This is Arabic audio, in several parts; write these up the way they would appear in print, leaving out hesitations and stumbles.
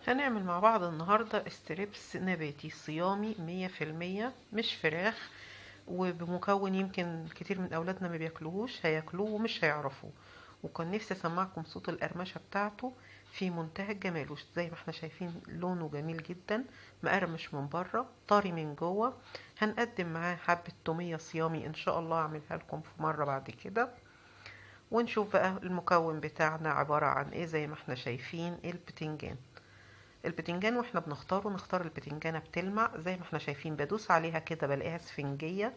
هنعمل مع بعض النهاردة ستريبس نباتي صيامي 100%، مش فراخ، وبمكون يمكن كتير من أولادنا ما بياكلوهوش، هياكلوه ومش هيعرفوه. وكان نفسي أسمعكم صوت القرمشة بتاعته في منتهى الجمال. زي ما احنا شايفين لونه جميل جدا، مقرمش من بره طري من جوه. هنقدم معاه حبة تومية صيامي إن شاء الله، أعملها لكم في مرة بعد كده. ونشوف بقى المكون بتاعنا عبارة عن ايه. زي ما احنا شايفين البتنجان واحنا بنختاره نختار البتنجانة بتلمع زي ما احنا شايفين، بدوس عليها كده بلاقيها سفنجية،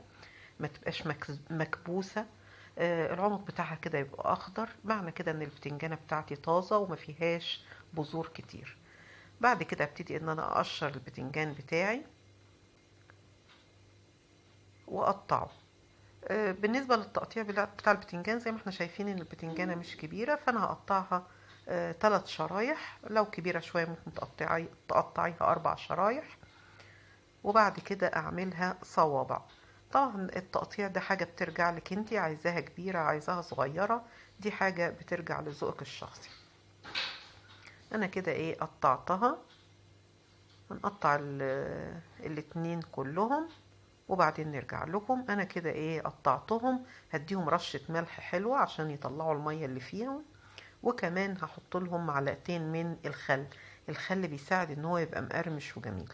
ما تبقاش مكبوسة. العنق بتاعها كده يبقى اخضر، معنى كده ان البتنجانة بتاعتي طازة وما فيهاش بذور كتير. بعد كده ابتدي ان انا اقشر البتنجان بتاعي واقطعه. بالنسبة للتقطيع بتاع البتنجان، زي ما احنا شايفين ان البتنجانة مش كبيرة، فانا هقطعها 3 شرايح. لو كبيرة شوية ممكن تقطعيها 4 شرايح، وبعد كده اعملها صوابع. طبعا التقطيع ده حاجة بترجع لك انتي، عايزاها كبيرة عايزاها صغيرة، دي حاجة بترجع لذوقك الشخصي. انا كده قطعتها. هنقطع الاتنين كلهم وبعدين نرجع لكم. انا كده قطعتهم، هديهم رشة ملح حلوة عشان يطلعوا المية اللي فيهم، وكمان هحط لهم معلقتين من الخل. الخل بيساعد ان هو يبقى مقرمش وجميل.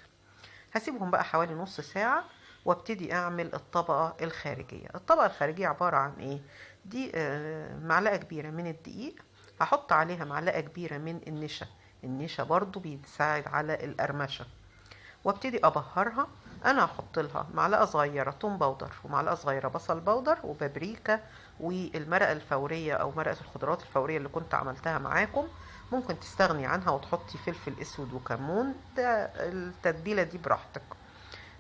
هسيبهم بقى حوالي نص ساعة وابتدي اعمل الطبقة الخارجية. الطبقة الخارجية عبارة عن ايه؟ دي معلقة كبيرة من الدقيق، هحط عليها معلقة كبيرة من النشا. النشا برضو بيساعد على القرمشة، وابتدي ابهرها. انا هحط لها معلقه صغيره توم باودر، ومعلقه صغيره بصل باودر، وبابريكا، والمرقه الفوريه او مرقه الخضروات الفوريه اللي كنت عملتها معاكم. ممكن تستغني عنها وتحطي فلفل اسود وكمون، ده التتبيله دي براحتك.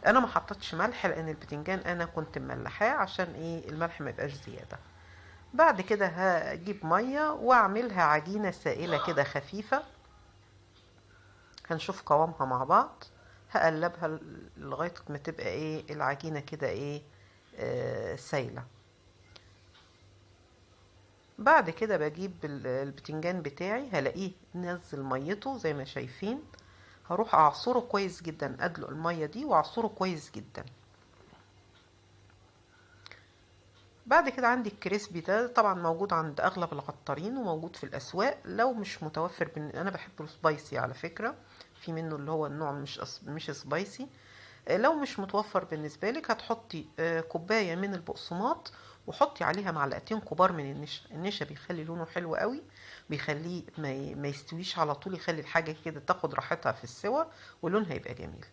انا ما حطيتش ملح لان البتنجان انا كنت مملحاه عشان الملح ما يبقاش زياده. بعد كده هجيب ميه واعملها عجينه سائله كده خفيفه. هنشوف قوامها مع بعض. هقلبها لغاية ما تبقى العجينة كده سايلة. بعد كده بجيب البتنجان بتاعي، هلاقيه نزل ميته زي ما شايفين. هروح اعصره كويس جدا، ادلق المية دي واعصره كويس جدا. بعد كده عندي الكريسبي، ده طبعا موجود عند اغلب العطارين وموجود في الاسواق. لو مش متوفر انا بحبه سبايسي على فكرة، في منه اللي هو النوع مش سبايسي. لو مش متوفر بالنسبة لك، هتحطي كوباية من البقسماط وحطي عليها معلقتين كبار من النشا. النشا بيخلي لونه حلو قوي، بيخليه ما يستويش على طول، يخلي الحاجة كده تاخد راحتها في السوا ولونها يبقى جميل.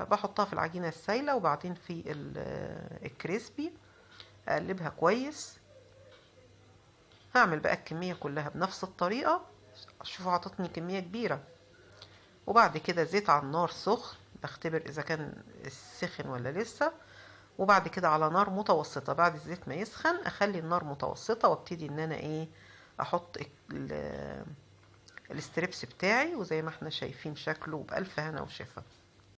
بحطها في العجينة السايلة وبعدين في الكريسبي اقلبها كويس. هعمل بقى الكمية كلها بنفس الطريقة. شوفوا عطتني كمية كبيرة. وبعد كده زيت على النار سخن، بختبر اذا كان سخن ولا لسه. وبعد كده على نار متوسطة، بعد الزيت ما يسخن اخلي النار متوسطة وابتدي ان انا احط الستريبس بتاعي. وزي ما احنا شايفين شكله بألف هنا وشفا.